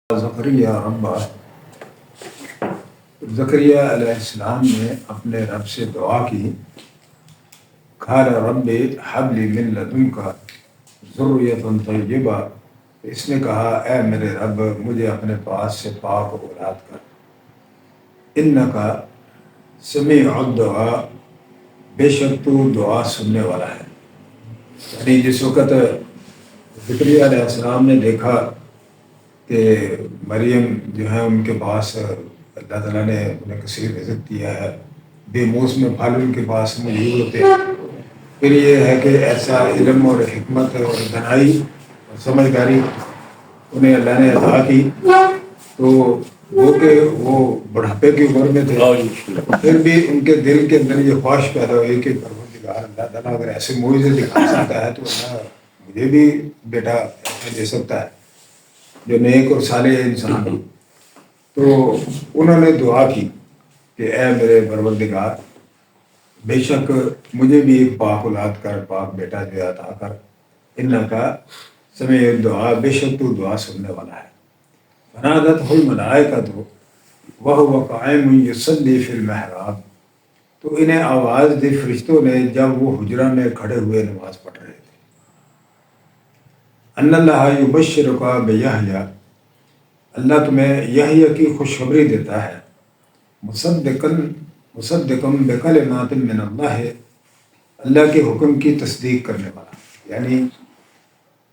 زکریا ربہ، زکریا علیہ السلام نے اپنے رب سے دعا کی، قال رب ہب لی من لدنک ذریۃ طیبہ، اس نے کہا اے میرے رب مجھے اپنے پاس سے پاک اولاد کر، انک سمیع الدعاء، بے شک تو دعا سننے والا ہے۔ یعنی جس وقت زکریا علیہ السلام نے دیکھا کہ مریم جو ہے ان کے پاس اللہ تعالیٰ نے انہیں کثیر رزق دیا ہے، بے موسم پھل ان کے پاس موجود ہوتے ہیں، پھر یہ ہے کہ ایسا علم اور حکمت اور دانائی اور سمجھداری انہیں اللہ نے عطا کی، تو وہ کہ وہ بڑھاپے کی عمر میں تھے، پھر بھی ان کے دل کے اندر یہ خواہش پیدا ہوئی کہ پروردگار اللہ تعالیٰ اگر ایسے معجزے دکھا سکتا ہے تو اللہ مجھے بھی بیٹا ایسا دے سکتا ہے جو نیک اور صالح انسان ہو۔ تو انہوں نے دعا کی کہ اے میرے پروردگار بے شک مجھے بھی ایک پاک اولاد کر، پاک بیٹا جو عطا کر، انکا سمیع الدعاء، بے شک تو دعا سننے والا ہے۔ فنادتہ الملائکۃ وہو قائم یصلی فی المحراب، تو انہیں آواز دی فرشتوں نے جب وہ حجرہ میں کھڑے ہوئے نماز پڑھ رہے تھے، ان اللہ یبشرک بیحییٰ، اللہ تمہیں یحییٰ کی خوشخبری دیتا ہے، مصدقا بکلمات من اللہ، اللہ کے حکم کی تصدیق کرنے والا۔ یعنی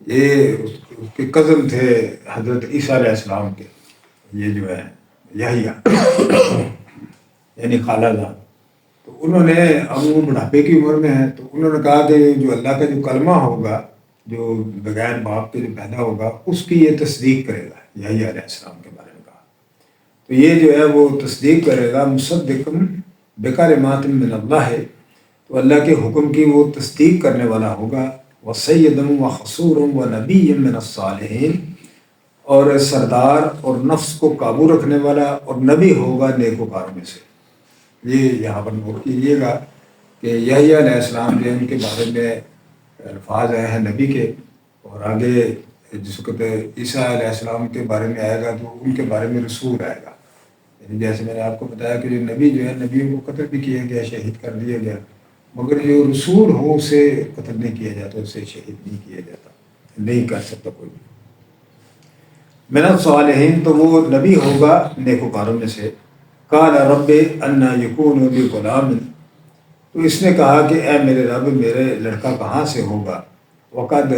یہ اس کے کزن تھے حضرت عیسیٰ علیہ السلام کے، یہ جو ہے یحییٰ یعنی خالہ جان، تو انہوں نے اب وہ بڑھاپے کی عمر میں ہیں، تو انہوں نے کہا کہ جو اللہ کا جو کلمہ ہوگا جو بغیر باپ کے جو پیدا ہوگا اس کی یہ تصدیق کرے گا، یحییٰ علیہ السلام کے بارے میں کہا، تو یہ جو ہے وہ تصدیق کرے گا، مصدقا بکلمات من اللہ، تو اللہ کے حکم کی وہ تصدیق کرنے والا ہوگا، وسیدا وحصورا ونبی من الصالحین، اور سردار اور نفس کو قابو رکھنے والا اور نبی ہوگا نیکوکاروں میں سے۔ یہ یہاں پر نوٹ کیجیے گا کہ یحییٰ علیہ السلام جو ان کے بارے میں الفاظ آئے ہیں نبی کے، اور آگے جس وقت عیسیٰ علیہ السلام کے بارے میں آئے گا تو ان کے بارے میں رسول آئے گا۔ یعنی جیسے میں نے آپ کو بتایا کہ جو نبی جو ہے نبیوں کو قتل بھی کیا گیا، شہید کر دیا گیا، مگر جو رسول ہو اسے قتل نہیں کیا جاتا، اسے شہید نہیں کیا جاتا، نہیں کر سکتا کوئی۔ من الصالحین، تو وہ نبی ہوگا نیکوکاروں میں سے۔ قال رب انا یکون لی غلام، تو اس نے کہا کہ اے میرے رب میرے لڑکا کہاں سے ہوگا، وقد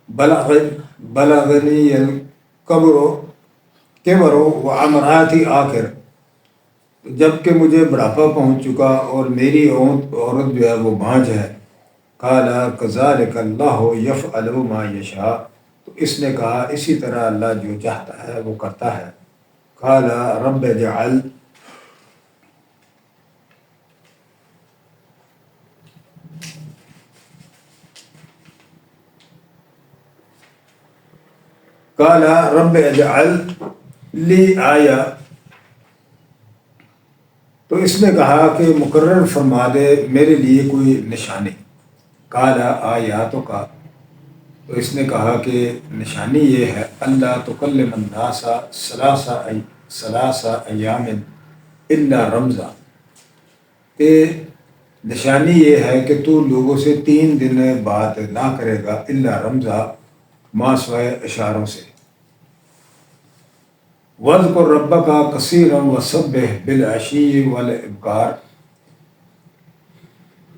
بلغنی الکبر وامراتی آخر، جب کہ مجھے بڑھاپا پہنچ چکا اور میری عورت جو ہے وہ بانجھ ہے۔ قال کذالک اللہ یفعل ما یشاء، تو اس نے کہا اسی طرح اللہ جو چاہتا ہے وہ کرتا ہے۔ قال رب اجعل قال رب اجعل لی آیا، تو اس نے کہا کہ مقرر فرما دے میرے لیے کوئی نشانی۔ قال آیاتک، تو اس نے کہا کہ نشانی یہ ہے اللہ تکلم الناس ثلاث ایام الا رمزا، کہ نشانی یہ ہے کہ تو لوگوں سے 3 دن بات نہ کرے گا، الا رمزا، ما سوائے اشاروں سے۔ وَاذْكُرْ رَبَّكَ كَثِيرًا وَسَبِّحْ بِالْعَشِيِّ وَالْإِبْكَارِ،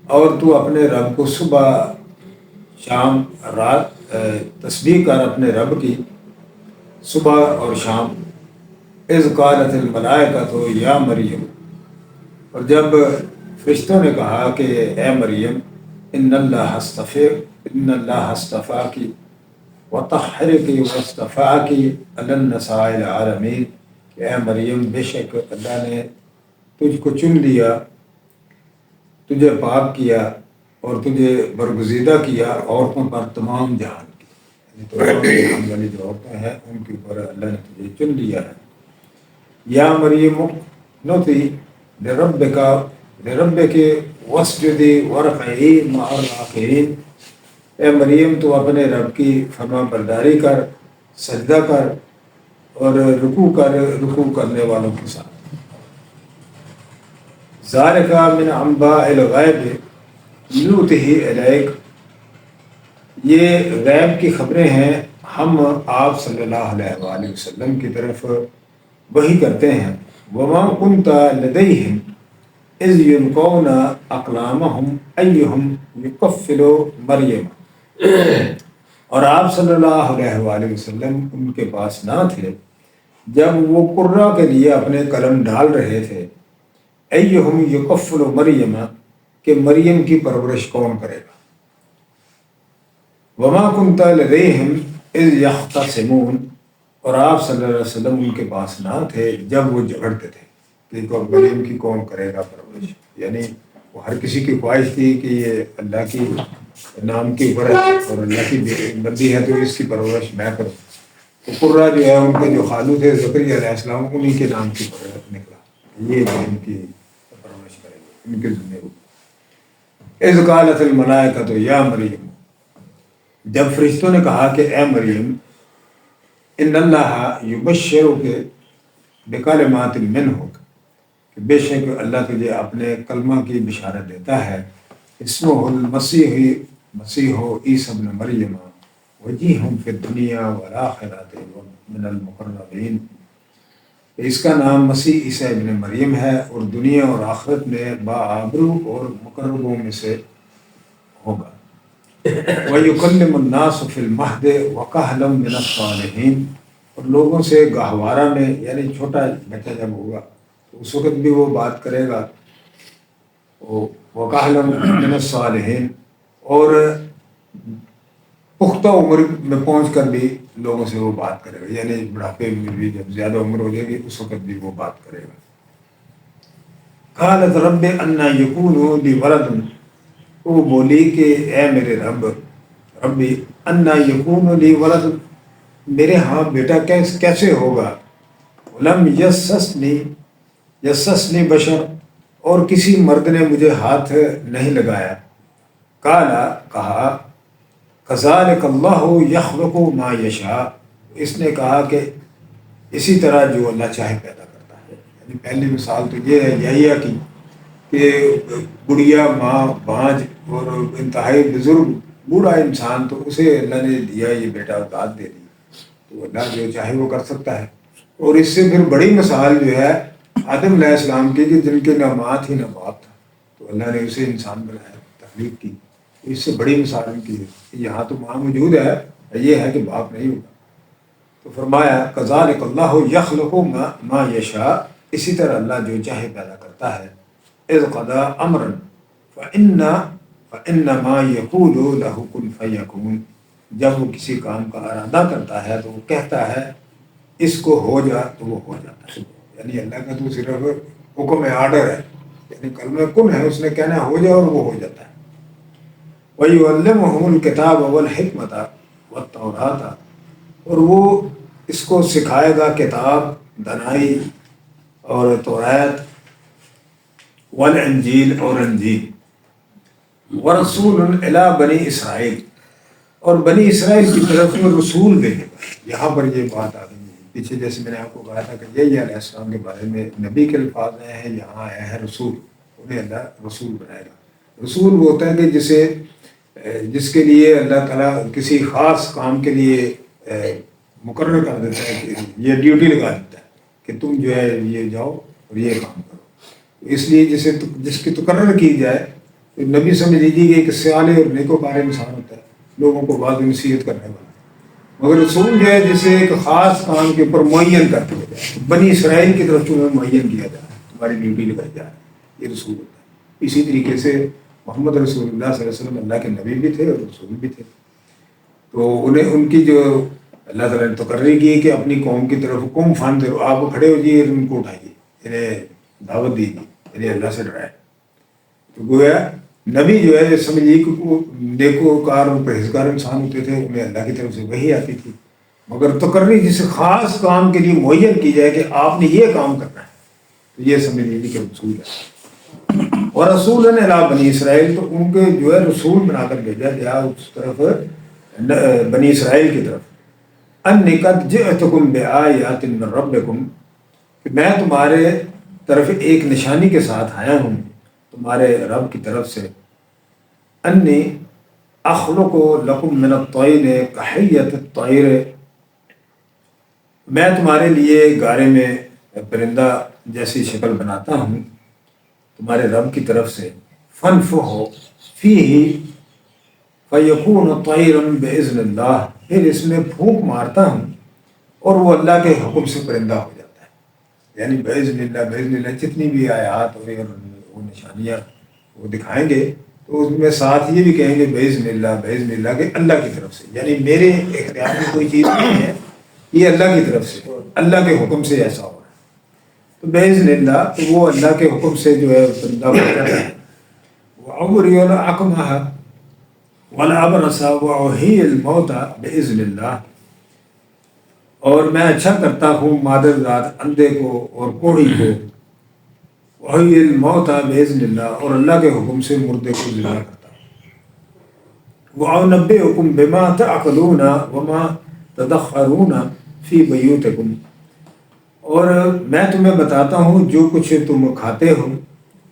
اور تو اپنے رب کو صبح شام رات تسبیح کر اپنے رب کی، صبح اور شام۔ اذ قالت الملائکۃ یا مریم، اور جب فرشتوں نے کہا کہ اے مریم ان اللہ اصطفاکی وطہرکی واصطفاکی علی النساء العالمین، کہ اے مریم بے شک اللہ نے تجھ کو چن لیا، تجھے پاک کیا اور تجھے برگزیدہ کیا عورتوں پر تمام جہان کی، یعنی تمام جہان والی جو عورتیں ہیں ان کے اوپر اللہ نے تجھے چن لیا ہے۔ یا مریم اقنتی لربک واسجدی وارکعی مع الراکعین، اے مریم تو اپنے رب کی فرما برداری کر، سجدہ کر اور رکوع کرنے والوں کے ساتھ. ذالک من انباء الغیب نوحیہ الیک، یہ غیب کی خبریں ہیں ہم آپ صلی اللہ علیہ وآلہ وسلم کی طرف وحی کرتے ہیں. وما کنت لدیہم اذ یلقون اقلامہم ایہم یکفل مریم، اور آپ صلی اللہ علیہ وآلہ وسلم ان کے پاس نہ تھے جب وہ قرہ کے لیے اپنے قلم ڈال رہے تھے. ایہم یکفل مریم، کہ مریم کی پرورش کون کرے گا. وما کنت لدیہم اذ یختصمون، اور آپ صلی اللہ علیہ وسلم ان کے پاس نہ تھے جب وہ جھگڑتے تھے کہ مریم کی کون کرے گا پرورش. یعنی وہ ہر کسی کی خواہش تھی کہ یہ اللہ کی نام کی عبرت اور اللہ کی بندی ہے تو اس کی پرورش میں کروں. تو قرہ جو ہے ان کے جو خالو تھے زکریا علیہ السلام، انہی کے نام کی پرورش نکلا، یہ ان کی پرورش کریں گے ان کے ذمہ ہوگی. اذ قالت الملائکۃ یا مریم، جب فرشتوں نے کہا کہ اے مریم، ان اللہ یبشرک بکلمات منہ، کہ بے شک اللہ تجھے اپنے کلمہ کی بشارت دیتا ہے. اسمہ المسیح، مسیح عیسی ابن مریم، وجیہ فی الدنیا والآخرۃ من المقربین، اس کا نام مسیح عیسی ابن مریم ہے اور دنیا اور آخرت میں باآبرو اور مقربوں میں سے ہوگا. وَيُكَلِّمُ النَّاسُ فِي الْمَهْدِ وَكَهْلًا مِنَ الصَّالِحِينَ، اور لوگوں سے گہوارہ میں، یعنی چھوٹا بچہ جب ہوگا تو اس وقت بھی وہ بات کرے گا. وَكَهْلًا مِنَ الصَّالِحِينَ، اور پختہ عمر میں پہنچ کر بھی لوگوں سے وہ بات کرے گا، یعنی بڑھاپے میں بھی جب زیادہ عمر ہو جائے گی اس وقت بھی وہ بات کرے گا. قالت رب انا یکون لی ولد، وہ بولی کہ اے میرے ربی انا یکون لی ولد، میرے ہاں بیٹا کیسے ہوگا. لم یسسنی بشر، اور کسی مرد نے مجھے ہاتھ نہیں لگایا. قالا، کہا، کذالک اللہ یخلق ما یشاء، اس نے کہا کہ اسی طرح جو اللہ چاہے پیدا کرتا ہے. یعنی پہلی مثال تو یہ ہے یحییٰ کی کہ بڑھیا ماں بانجھ اور انتہائی بزرگ بوڑھا انسان، تو اسے اللہ نے دیا یہ بیٹا اولاد دے دی، تو اللہ جو چاہے وہ کر سکتا ہے. اور اس سے پھر بڑی مثال جو ہے آدم علیہ السلام کی، کہ جن کے نہ ماں تھی نہ باپ تھا، تو اللہ نے اسے انسان بنایا، تخلیق کی. اس سے بڑی مثال ان کی ہے. یہاں تو ماں موجود ہے، یہ ہے کہ باپ نہیں ہوگا. تو فرمایا کذالک اللہ یخلق ما یشاء، اسی طرح اللہ جو چاہے پیدا کرتا ہے. اذ قضا امرا فانما یقول له کن فیکون، جب وہ کسی کام کا ارادہ کرتا ہے تو وہ کہتا ہے اس کو ہو جا تو وہ ہو جاتا ہے. یعنی اللہ کا تو صرف حکم آرڈر ہے، یعنی کلمہ کن ہے، اس نے کہنا ہے ہو جا اور وہ ہو جاتا ہے. وَيُعَلِّمُهُمُ الْكِتَابَ وَالْحِكْمَةَ وَالتَّوْرَاةَ، اور وہ اس کو سکھائے گا کتاب، دانائی اور توریت، والانجیل اور انجیل. وَرَسُولٌ إِلَىٰ بَنِي اسرائیل، اور بنی اسرائیل کی طرف میں رسول بھیجے گا. یہاں پر یہ بات آ گئی ہے. پیچھے جیسے میں نے آپ کو کہا تھا کہ یہ علیہ السلام کے بارے میں نبی کے الفاظ آئے ہیں، یہاں آیا ہے رسول، انہیں اللہ رسول بنائے گا. رسول وہ ہوتا ہے کہ جس کے لیے اللہ تعالیٰ کسی خاص کام کے لیے مقرر کر دیتا ہے، کہ یہ ڈیوٹی لگا دیتا ہے کہ تم جو ہے یہ جاؤ اور یہ کام کرو. اس لیے جس کی تقرر کی جائے، تو نبی سمجھ لیجیے کہ ایک صالح اور نیکوکار انسان ہوتا ہے، لوگوں کو بعض نصیحت کرنے والا. مگر رسول جو ہے جسے ایک خاص کام کے اوپر معین کر دیا جائے، بنی اسرائیل کی طرف تمہیں معین کیا جائے، تمہاری ڈیوٹی لگائی جائے، یہ رسول ہوتا ہے. اسی طریقے سے محمد رسول اللہ صلی اللہ علیہ وسلم اللہ کے نبی بھی تھے اور رسول بھی تھے. تو انہیں ان کی جو اللہ تعالیٰ نے تقرری کی کہ اپنی قوم کی طرف قوم فان کرو، آپ کھڑے ہو جائیے، ان کو اٹھائیے، انہیں دعوت دیجیے، انہیں اللہ سے ڈرائے. تو گویا نبی جو ہے سمجھ لیجیے کہ وہ نیکوکار اور پرہیزگار انسان ہوتے تھے، انہیں اللہ کی طرف سے وحی آتی تھی. مگر تقرری جسے خاص کام کے لیے معین کی جائے کہ آپ نے یہ کام کرنا ہے، تو یہ سمجھ لیجیے کہ رسول ہے. اور رسول الی بنی اسرائیل، تو ان کے جو ہے رسول بنا کر بھیجا گیا اس طرف بنی اسرائیل کی طرف. انی قد جئتکم بآیات من ربکم، کہ میں تمہارے طرف ایک نشانی کے ساتھ آیا ہوں تمہارے رب کی طرف سے، انی اخلق لکم من الطین کحیۃ الطیر، میں تمہارے لیے گارے میں پرندہ جیسی شکل بناتا ہوں تمہارے رب کی طرف سے، فانفخ فیہ فیکون طیرا باذن اللہ، پھر اس میں پھونک مارتا ہوں اور وہ اللہ کے حکم سے پرندہ ہو جاتا ہے۔ یعنی باذن اللہ جتنی بھی آیات اور وہ نشانیاں وہ دکھائیں گے تو اس میں ساتھ یہ بھی کہیں گے باذن اللہ کہ اللہ کی طرف سے، یعنی میرے اختیار میں کوئی چیز نہیں ہے، یہ اللہ کی طرف سے، اللہ کے حکم سے ایسا ہو رہا ہے۔ تو باذن اللہ تو وہ اللہ کے حکم سے جو ہے پرندہ ہو جاتا ہے۔ وَأُبْرِئُ الْأَكْمَحَ وَالْأَبْرَصَ وَأُحْيِي الْمَوْتَى بِإِذْنِ اللَّهِ، اور میں اچھا کرتا ہوں مادر ذات اندھے کو اور کوڑی کو، وَأُحْيِي الْمَوْتَى بِإِذْنِ اللَّهِ، اور اللہ کے حکم سے مردے کو زندہ کرتا ہوں۔ وَأُنَبِّئُكُم بِمَا تَأْكُلُونَ وَمَا تَدَخَّرُونَ فِي بُيُوتِكُمْ، اور میں تمہیں بتاتا ہوں جو کچھ تم کھاتے ہو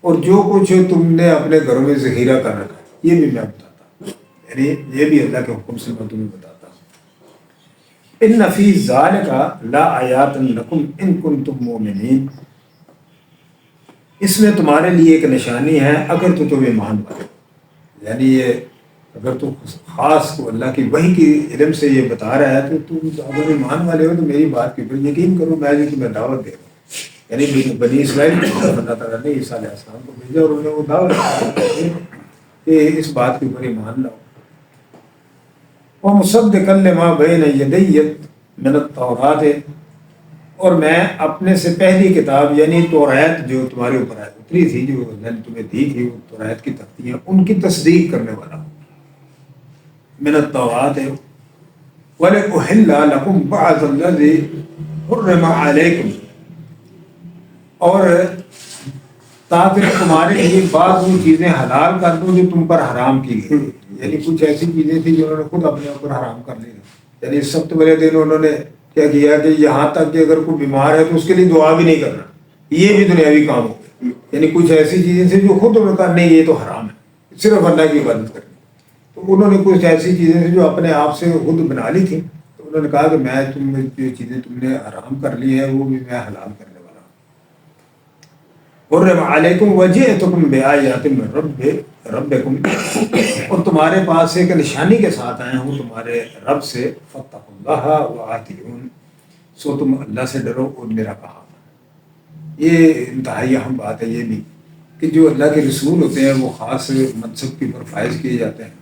اور جو کچھ تم نے اپنے گھروں میں ذخیرہ کر رکھا ہے، یہ بھی میں بتاتا ہوں، یعنی یہ بھی اللہ کے حکم سے میں تمہیں بتاتا ہوں۔ ان فی ذالک لا آیات لکم ان کنتم مؤمنین، اس میں تمہارے لیے ایک نشانی ہے اگر تو تم ایمان والے، یعنی یہ اگر تو خاص کو اللہ کی وحی کی علم سے یہ بتا رہا ہے تو تم اگر ایمان والے ہو تو میری بات کے اوپر یقین کرو، میں جو تمہیں دعوت دے رہا ہوں۔ یعنی بنی اسرائیل کو اللہ تعالیٰ نے عیسیٰ علیہ السلام کو بھیجا اور انہیں وہ دعوت دی کہ اس بات کے اوپر ایمان لاؤ۔ وَمُصَدِّقًا لِمَا بَيْنَ يَدَيَّ مِنَ التَّوْرَاةِ، اور میں اپنے سے پہلی کتاب یعنی توریت جو تمہارے اوپر اتری تھی، جو میں نے تمہیں دی تھی، وہ توریت کی تختیاں، ان کی تصدیق کرنے والا ہوں۔ من التوراۃ وَلِأُحِلَّ لَكُمْ بَعْضَ الَّذِي حُرِّمَ عَلَيْكُمْ، اور تاکہ تمہارے لیے بعض وہ چیزیں حلال کر دوں جو تم پر حرام کی گئی، یعنی کچھ ایسی چیزیں تھیں جو انہوں نے خود اپنے اوپر حرام کر لی، یعنی سب سے بڑے دن انہوں نے کیا کیا کہ یہاں تک کہ اگر کوئی بیمار ہے تو اس کے لیے دعا بھی نہیں کرنا، یہ بھی دنیاوی کام ہو گئے، یعنی کچھ ایسی چیزیں تھیں جو خود انہوں نے کہا نہیں یہ تو حرام ہے، صرف اللہ کی عبادت کرنی، تو انہوں نے کچھ ایسی چیزیں تھیں جو اپنے آپ سے خود بنا لی تھیں، تو انہوں نے کہا کہ میں تم جو چیزیں تم نے حرام کر لی ہیں وہ بھی میں حلال کرنے والا ہوں۔ حرم علیکم وجئتکم بآیات من ربکم، اور تمہارے پاس ایک نشانی کے ساتھ آیا ہوں تمہارے رب سے، فاتقوا اللہ وآطیعون، سو تم اللہ سے ڈرو اور میرا کہا مانو۔ یہ انتہائی اہم بات ہے یہ بھی کہ جو اللہ کے رسول ہوتے ہیں وہ خاص منصب کے اوپر فائز کیے جاتے ہیں،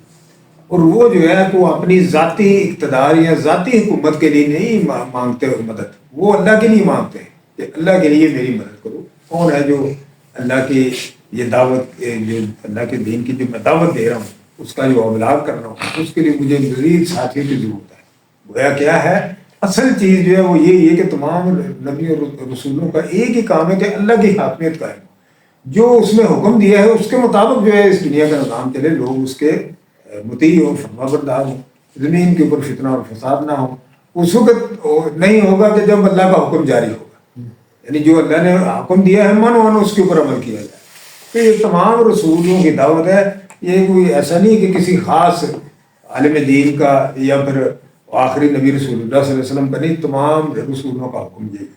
اور وہ جو ہے تو اپنی ذاتی اقتدار یا ذاتی حکومت کے لیے نہیں مانگتے مدد، وہ اللہ کے لیے مانگتے ہیں کہ اللہ کے لیے میری مدد کرو۔ کون ہے جو اللہ کی یہ دعوت، جو اللہ کے دین کی جو میں دعوت دے رہا ہوں اس کا جو ابلاغ کر رہا ہوں، اس کے لیے مجھے مزید ساتھیوں کی ضرورت ہے۔ گویا کیا ہے اصل چیز جو ہے وہ یہی ہے کہ تمام نبی اور رسولوں کا ایک ہی کام ہے کہ اللہ کی حاکمیت قائم ہو، جو اس میں حکم دیا ہے اس کے مطابق جو ہے اس دنیا کا نظام چلے، لوگ اس کے مطیع اور فرما بردار ہوں، زمین کے اوپر فتنہ اور فساد نہ ہو۔ اس وقت نہیں ہوگا کہ جب اللہ کا حکم جاری ہوگا، یعنی جو اللہ نے حکم دیا ہے من اس کے اوپر عمل کیا جائے۔ تو یہ تمام رسولوں کی دعوت ہے، یہ کوئی ایسا نہیں کہ کسی خاص عالم دین کا یا پھر آخری نبی رسول اللہ صلی اللہ علیہ وسلم کا نہیں، تمام رسولوں کا حکم یہی ہے۔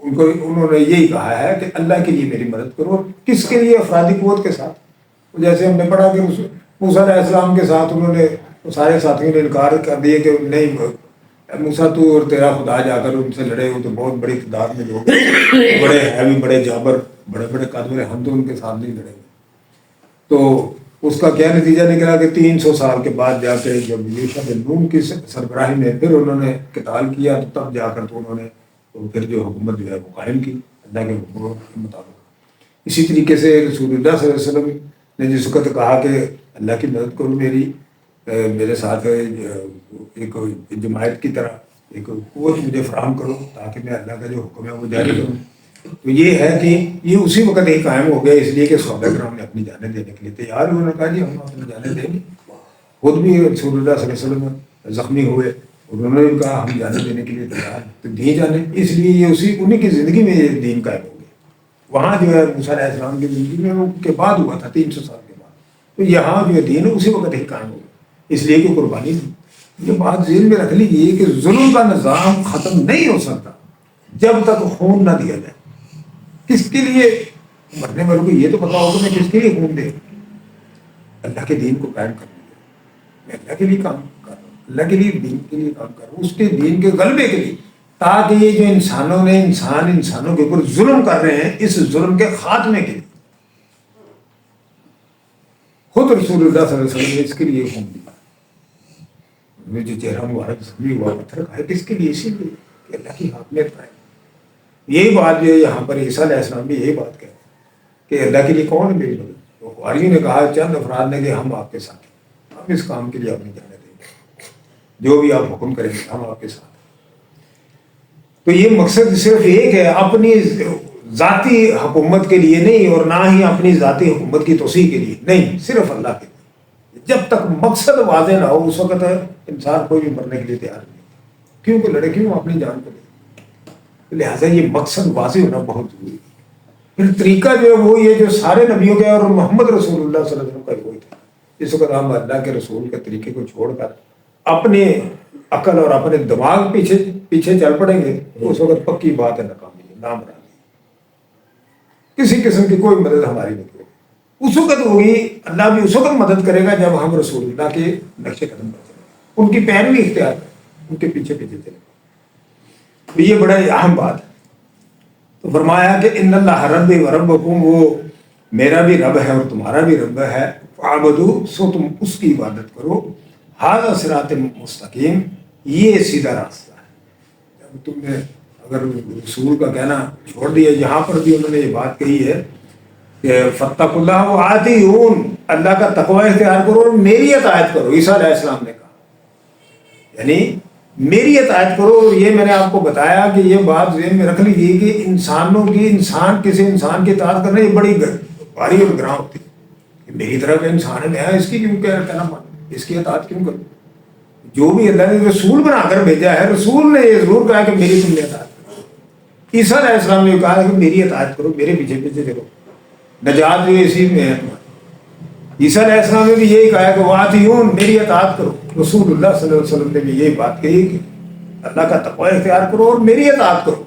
انہوں نے یہی کہا ہے کہ اللہ کے لیے میری مدد کرو، کس کے لیے؟ افرادی قوت کے ساتھ۔ جیسے ہم نے پڑھا کہ موسیٰ علیہ السلام کے ساتھ انہوں نے سارے ساتھیوں نے انکار کر دیا کہ نہیں موسیٰ تو اور تیرا خدا جا کر ان سے لڑے، وہ تو بہت بڑی تعداد میں لوگ بڑے ہیوی، بڑے جابر، بڑے بڑے قدر، ہم تو ان کے ساتھ نہیں لڑیں گے۔ تو اس کا کیا نتیجہ نکلا کہ 300 سال کے بعد جا کے جب یوشع بن نون کی سربراہی میں پھر انہوں نے قتال کیا، تو تب جا کر تو انہوں نے پھر جو حکومت جو ہے وہ قائم کی اللہ کے حکم کے مطابق۔ اسی طریقے سے رسول اللہ صلی اللہ علیہ وسلم نے جس وقت کہا کہ اللہ کی مدد کرو، میرے ساتھ ایک جماعت کی طرح ایک قوت مجھے فراہم کرو تاکہ میں اللہ کا جو حکم ہے وہ جاری کروں، تو یہ ہے کہ یہ اسی وقت ہی قائم ہو گیا، اس لیے کہ صحابہ کرام نے اپنی جانیں دینے کے لیے تیار ہوئے، انہوں نے کہا جی ہم اپنی جانیں دیں گے۔ خود بھی رسول اللہ صلی اللہ علیہ وسلم زخمی ہوئے انہوں نے کہا ہم جانے دینے کے لیے تیار ہیں، تو دی جانے، اس لیے یہ انہیں کی زندگی میں یہ دین قائم ہو گیا۔ وہاں جو ہے موسیٰ علیہ السلام کی زندگی میں وہ کے بعد ہوا تھا 300 سال کے بعد، تو یہاں جو ہے دین اسی وقت ہی قائم ہو گیا، اس لیے کہ قربانی دی۔ یہ بات ذہن میں رکھ لیجیے کہ ظلم کا نظام ختم نہیں ہو سکتا جب تک خون نہ دیا جائے۔ کس کے لیے مرنے والوں کو یہ تو پتا ہوگا میں کس کے لیے خون دے، اللہ کے دین کو قائم کرنے کے لیے، میں اللہ کے لیے کام کر رہا ہوں، اللہ کے لیے دین کے لیے کام کر رہا ہوں، اس کے دین کے غلبے کے لیے، تاکہ یہ جو انسانوں کے اوپر ظلم کر رہے ہیں اس ظلم کے خاتمے کے لیے خود رسول اللہ صلی اللہ علیہ وسلم نے اس کے لیے خون دیا۔ جو چہرہ مبارک زخمی ہوا پتھر کھائے کس کے لیے؟ اسی لیے کہ اللہ کی حاکمیت قائم۔ یہی بات جو ہے یہاں پر عیسیٰ علیہ السلام بھی یہی بات کہتے ہیں کہ اللہ کے لیے کون ہے میری مدد؟ تو حواریوں نے کہا چند افراد نے کہ ہم آپ کے ساتھ ہیں، ہم اس کام کے لیے اپنی جانیں دیں گے، جو بھی آپ حکم کریں گے ہم آپ کے ساتھ ہیں۔ تو یہ مقصد صرف ایک ہے، اپنی ذاتی حکومت کے لیے نہیں اور نہ ہی اپنی ذاتی حکومت کی توسیع کے لیے نہیں، صرف اللہ کے لیے۔ جب تک مقصد واضح نہ ہو اس وقت انسان کوئی بھی مرنے کے لیے تیار نہیں، کیوں کہ لڑے، کیوں اپنی جان کو لے۔ لہٰذا یہ مقصد واضح ہونا بہت ضروری ہے۔ پھر طریقہ جو ہے وہ یہ جو سارے نبیوں کے اور محمد رسول اللہ صلی اللہ علیہ وسلم کا وہی تھا۔ اس وقت ہم اللہ کے رسول کے طریقے کو چھوڑ کر اپنے عقل اور اپنے دماغ پیچھے چل پڑیں گے تو اس وقت پکی بات ہے ناکامی ہے، نامرادی، کسی قسم کی کوئی مدد ہماری نہیں ہوگی۔ اس وقت ہوگی، اللہ بھی اس وقت مدد کرے گا جب ہم رسول اللہ کے نقش قدم پر چلیں، ان کی پیروی اختیار کریں، ان کے پیچھے چلیں۔ تو یہ بڑا اہم بات ہے۔ تو فرمایا کہ ان اللہ ربی و ربکم، وہ میرا بھی رب ہے اور تمہارا بھی رب ہے، فاعبدوا، سو تم اس کی عبادت کرو، ھذا صراط مستقیم، یہ سیدھا راستہ ہے۔ جب تم نے اگر رسول کا کہنا چھوڑ دیا، یہاں پر بھی انہوں نے یہ بات کہی ہے کہ فاتقوا اللہ وأطیعون، اللہ کا تقوی اختیار کرو اور میری اطاعت کرو۔ عیسیٰ علیہ السلام نے کہا یعنی میری اطاعت کرو، اور یہ میں نے آپ کو بتایا کہ یہ بات ذہن میں رکھ لیجیے کہ انسان کسی انسان کی اطاعت کرنا یہ بڑی بھاری اور گراں ہوتی ہے کہ میری طرح کا انسان ہے، میں اس کی کیوں کہنا مانوں، اس کی اطاعت کیوں کروں؟ جو بھی اللہ نے رسول بنا کر بھیجا ہے، رسول نے یہ ضرور کہا کہ میری تم نے اطاعت کرو۔ عیسیٰ علیہ السلام نے کہا کہ میری اطاعت کرو، میرے پیچھے پیچھے چلو، نجات جو اسی میں ہے تمہاری۔ عیسیٰ علیہ السلام نے بھی یہی کہا ہے کہ وأطیعون، میری اطاعت کرو۔ رسول اللہ صلی اللہ علیہ وسلم نے بھی یہی بات کہی کہ اللہ کا تقوی اختیار کرو اور میری اطاعت کرو،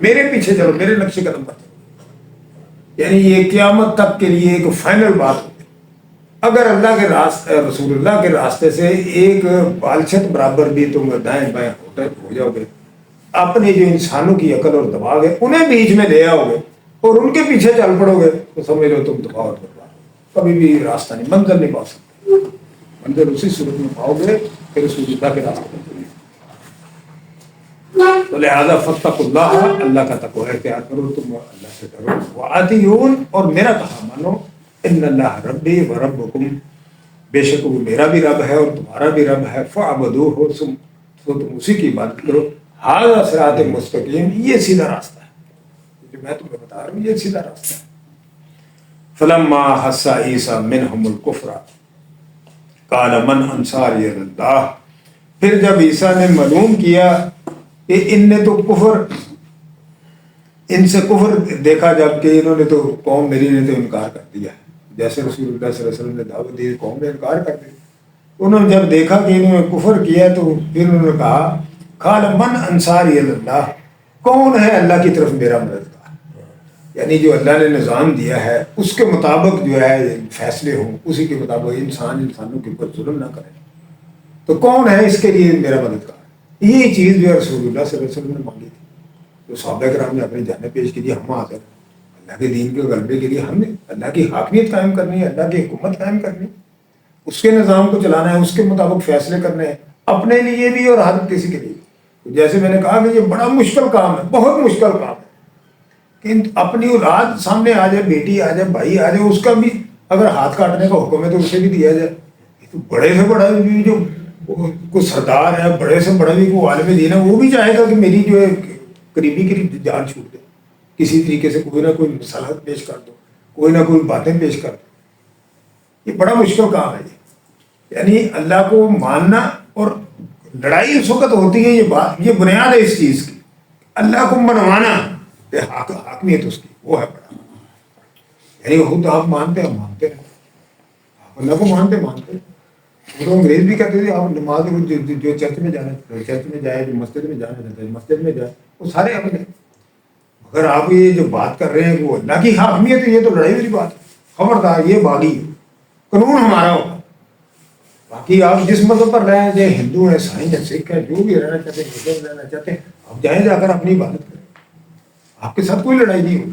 میرے پیچھے چلو، میرے نقش قدم پر چلو۔ یعنی یہ قیامت تک کے لیے ایک فائنل بات ہوتی ہے۔ اگر اللہ کے راستے، رسول اللہ کے راستے سے ایک بالچت برابر بھی تم دائیں بائیں ہو جاؤ گے، اپنے جو انسانوں کی عقل اور دماغ ہے انہیں بیچ میں لے آؤ گے اور ان کے پیچھے چل پڑو گے تو سمجھ لو تم تباہ اور برباد، کبھی بھی راستہ نہیں، منزل نہیں پا سکتے۔ منزل اسی صورت میں پاؤ گے کہ رسول اللہ کے راستے پر چلے۔ تو لہٰذا فاتقوا اللہ، اللہ کا تقوی اختیار کرو، تم اللہ سے ڈرو، وأطیعون، اور میرا کہا مانو، ان اللہ ربی و ربکم، بے شک وہ میرا بھی رب ہے اور تمہارا بھی رب ہے، فاعبدوہ، تو تم اسی کی عبادت کرو، ھذا صراط مستقیم، یہ سیدھا راستہ ہے جو میں تمہیں بتا رہا ہوں، یہ سیدھا راستہ ہے۔ فلما حس عیسیٰ منہم الکفر قال من انصاری الی اللہ، پھر جب عیسیٰ نے معلوم کیا کہ ان نے تو کفر، ان سے کفر دیکھا، جب کہ انہوں نے تو قوم میری نے تو انکار کر دیا ہے، جیسے رسول اللہ صلی اللہ علیہ وسلم نے دعوت دی قوم نے انکار کر دیا، انہوں نے جب دیکھا کہ انہوں نے کفر کیا تو پھر انہوں نے کہا قال من انصاری الی اللہ، کون ہے اللہ کی طرف میرا مددگار؟ یعنی جو اللہ نے نظام دیا ہے اس کے مطابق جو ہے فیصلے ہوں، اسی کے مطابق انسانوں کے اوپر ظلم نہ کرے، تو کون ہے اس کے لیے میرا مددگار؟ یہ چیز جو ہے رسول اللہ صلی اللہ علیہ وسلم نے مانگی تھی، تو صحابہ کرام نے اپنی جانیں پیش کی، ہم حاضر ہیں اللہ کے دین کے غلبے کے لیے، ہم نے اللہ کی حاکمیت قائم کرنی ہے، اللہ کی حکومت قائم کرنی، اس کے نظام کو چلانا ہے، اس کے مطابق فیصلے کرنے ہیں، اپنے لیے بھی اور ہر کسی کے لیے۔ جیسے میں نے کہا کہ یہ بڑا مشکل کام ہے، بہت مشکل کام ہے کہ اپنی اولاد سامنے آ جائے، بیٹی آ جائے، بھائی آ جائے، اس کا بھی اگر ہاتھ کاٹنے کا حکم ہے تو اسے بھی دیا جائے۔ یہ تو بڑے سے بڑا بھی جو کوئی سردار ہے، بڑے سے بڑا بھی کوئی عالم دین ہے، وہ بھی چاہے گا کہ میری جو ہے قریبی جان چھوٹ دے، کسی طریقے سے کوئی نہ کوئی مصالحت پیش کر دو، کوئی نہ کوئی باتیں پیش کر دو۔ یہ بڑا مشکل کام ہے یہ، یعنی اللہ کو ماننا اور لڑائی اس وقت ہوتی ہے، یہ بنیاد ہے اس چیز کی، اللہ کو منوانا، حاکمیت اس کی وہ ہے بڑا، یعنی خود آپ مانتے ہیں، مانتے ہیں، آپ اللہ کو مانتے ہیں. وہ انگریز بھی کہتے تھے آپ نماز جو چرچ میں جانا چرچ میں جائے، جو مسجد میں جانا چاہتا ہے مسجد میں جائے، وہ سارے اپنے. اگر آپ یہ جو بات کر رہے ہیں وہ اللہ کی حاکمیت ہے، یہ تو لڑائی والی بات ہے. خبردار یہ باغی ہے، قانون ہمارا ہوگا. باقی آپ جس مذہب پر رہیں، چاہے ہندو ہیں، عیسائی ہیں، سکھ ہیں، جو بھی رہنا چاہتے ہیں، مسلم رہنا چاہتے ہیں، آپ جائیں جا کر اپنی عبادت کریں. آپ کے ساتھ کوئی لڑائی نہیں ہوگی.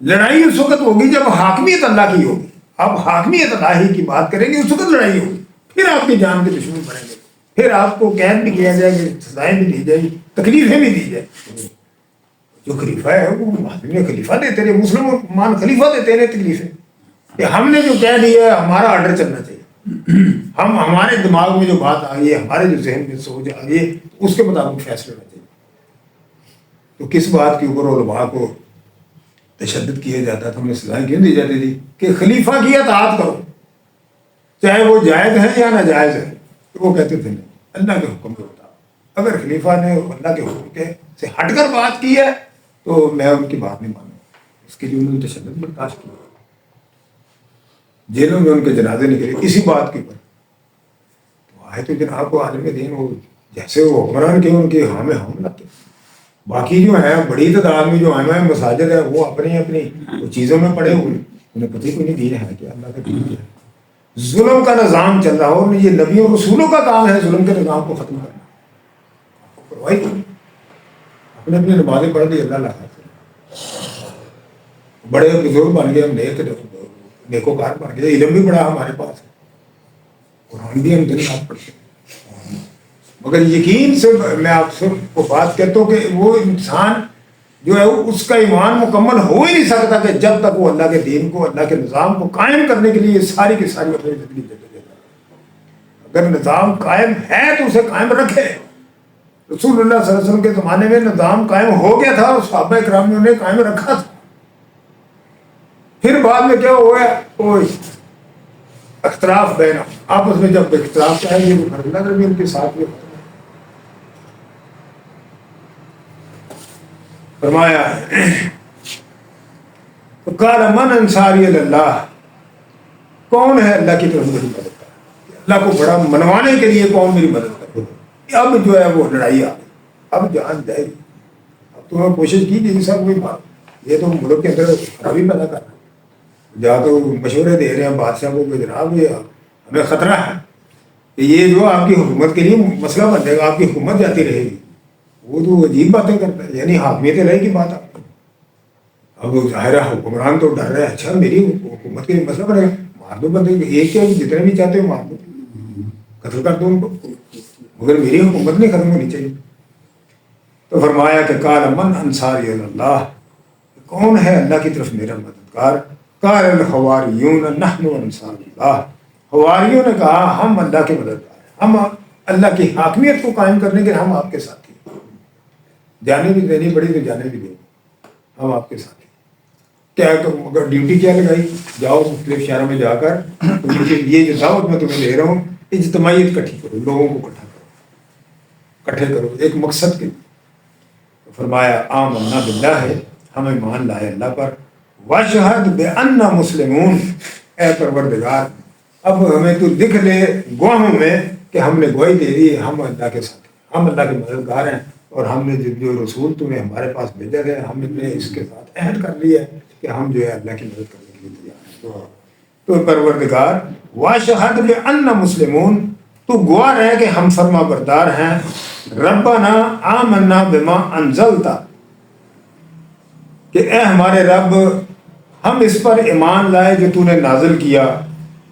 لڑائی اس وقت ہوگی جب حاکمیت اللہ کی ہوگی. آپ حاکمیت اللہ کی بات کریں گے، اس وقت لڑائی ہوگی. پھر آپ کی جان کے دشمن بنیں گے، پھر آپ کو قید بھی کیا جائے گا، سزائیں بھی دی جائیں گی، تکلیفیں بھی دی جائیں. جو خلیفہ ہے وہ مہاجرین خلیفہ دیتے رہے، مسلمان خلیفہ دیتے رہے تکلیفیں، کہ ہم نے جو کہہ دیا ہے ہمارا آرڈر چلنا چاہیے. ہمارے دماغ میں جو بات آ گئی ہے، ہمارے جو ذہن میں سوچ آ گئی ہے، اس کے مطابق فیصلہ ہونا چاہیے. تو کس بات کے اوپر علماء کو تشدد کیا جاتا تھا، انہیں سزائیں کیوں دی جاتی تھی کہ خلیفہ کی اطاعت کرو، چاہے وہ جائز ہے یا ناجائز ہے. تو وہ کہتے تھے نہیں، اللہ کے حکم کے مطابق. اگر خلیفہ نے اللہ کے حکم کے سے ہٹ کر بات کی ہے تو میں ان کی بات نہیں مانوں. اس کے لیے انہوں نے تشدد برداشت کیا، جیلوں میں ان کے جنازے نکلے اسی بات کے اوپر. تو آئے تو جناب کو عالم دین، وہ جیسے وہ حکمران کے ان کے ہم لگتے. باقی جو ہیں بڑی تعداد میں جو ہیں مساجد ہے، وہ اپنی چیزوں میں پڑے ہوئے، انہیں پتہ ہی کوئی نہیں دین ہے کہ اللہ کا دین ہے. ظلم کا نظام چل رہا ہو، یہ نبیوں رسولوں کا کام ہے ظلم کے نظام کو ختم کرنا. پرواہی اپنے اپنی نمازیں پڑھ لی، اللہ لگا بڑے بزرگ بن گئے، ہم نیکوکار بن گئے، علم بھی بڑا ہمارے پاس ہے، قرآن بھی ہم دن رات پڑھتے ہیں. مگر یقین سے میں آپ سب کو بات کہتا ہوں کہ وہ انسان جو ہے اس کا ایمان مکمل ہو ہی نہیں سکتا کہ جب تک وہ اللہ کے دین کو، اللہ کے نظام کو قائم کرنے کے لیے ساری کی ساری اپنی زندگی دے دیتا. اگر نظام قائم ہے تو اسے قائم رکھے. رسول اللہ صلی اللہ علیہ وسلم کے زمانے میں نظام قائم ہو گیا تھا اور صحابہ کرام نے انہیں قائم رکھا تھا. پھر بعد میں کیا ہوا ہے، وہ اختلاف بین آپس میں جب اختلاف چاہے گے تو اللہ نے بھی ان کے ساتھ میں فرمایا قال من انصاری اللہ، کون ہے اللہ کی طرف میری مدد کرے، اللہ کو بڑا منوانے کے لیے کون میری مدد کرے. اب جو ہے وہ لڑائی آ گئی، اب جان جائے گی. اب تو کوشش کی کہ سب کوئی بات، یہ تو ملک کے اندر خرابی پیدا کر رہا ہے. جا تو مشورے دے رہے ہیں بادشاہ کو کہ جناب یہ ہمیں خطرہ ہے کہ یہ جو آپ کی حکومت کے لیے مسئلہ بن جائے گا، آپ کی حکومت جاتی رہے گی. وہ تو عجیب باتیں کرتا ہے، یعنی حاکمیت رہے کی بات. اب ظاہر حکمران تو ڈر رہا ہے، اچھا میری حکومت کے لیے مسئلہ بنے گا، مار دو بندے ایک کیا جتنے بھی چاہتے ہو مار دو، قتل کر دو ان کو، مگر میری حکومت نہیں ختم ہونی چاہیے. تو فرمایا کہ قال من انصاری اللہ، کون ہے اللہ کی طرف میرا مددگار. قال الحواریون نحن انصار اللہ، حواریوں نے کہا ہم اللہ کے مددگار ہیں، ہم اللہ کی حاکمیت کو قائم کرنے کے ہم آپ کے ساتھ ہیں، جانے بھی دینی پڑی تو جانے بھی دیں، ہم آپ کے ساتھ ہیں. کیا اگر ڈیوٹی کیا لگائی، جاؤ مختلف شہروں میں جا کر یہ جو دعوت میں تمہیں دے رہا ہوں، اجتماعیت اکٹھی کرو، لوگوں کو اکٹھے کرو ایک مقصد کے. فرمایا آمنا باللہ ہے، ہم ایمان لائے اللہ پر، واشہد بأننا مسلمون، اے پروردگار اب ہمیں تو دکھ لے گواہوں میں کہ ہم نے گواہی دے دی ہم اللہ کے ساتھ ہیں، ہم اللہ کے مددگار ہیں، اور ہم نے جو رسول تو نے ہمارے پاس بھیجا ہے ہم نے اس کے ساتھ عہد کر لیا ہے کہ ہم جو ہے اللہ کی مدد کرنے کے لیے تیار ہیں. تو پروردگار واشہد بأننا مسلمون، تو گواہ رہے کہ ہم فرما بردار ہیں. ربنا آمنا بما انزلتا، کہ اے ہمارے رب ہم اس پر ایمان لائے جو تو نے نازل کیا.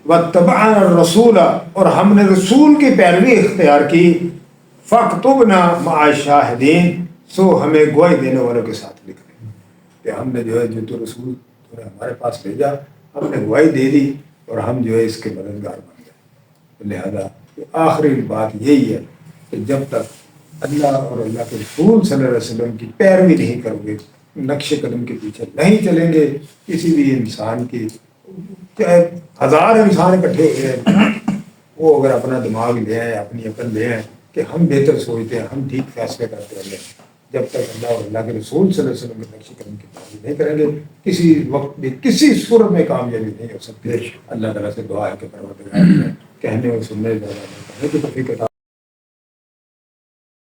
واتبعنا الرسول، اور ہم نے رسول کی پیروی اختیار کی. فاکتبنا مع الشاہدین، سو ہمیں گواہی دینے والوں کے ساتھ لکھ دیں کہ ہم نے جو ہے جو تو رسول تو نے ہمارے پاس بھیجا ہم نے گواہی دے دی اور ہم جو ہے اس کے مددگار بن گئے. لہذا آخری بات یہی ہے کہ جب تک اللہ اور اللہ کے رسول صلی اللہ علیہ وسلم کی پیروی نہیں کرو گے، نقش قدم کے پیچھے نہیں چلیں گے، کسی بھی انسان کی چاہے ہزار انسان اکٹھے ہوئے ہیں، وہ اگر اپنا دماغ لے آئے، اپنی عقل لے آئے کہ ہم بہتر سوچتے ہیں، ہم ٹھیک فیصلے کرتے ہیں، جب تک اللہ اور اللہ کے رسول صلی اللہ علیہ وسلم کے نقش قدم کی تعریف نہیں کریں گے کسی وقت بھی کسی صورت میں کامیابی نہیں ہو سکتی. اللہ تعالیٰ سے دعا ہے کہ پروردگار کہنے اور سننے زیادہ نہیں کرنے کی توفیق عطا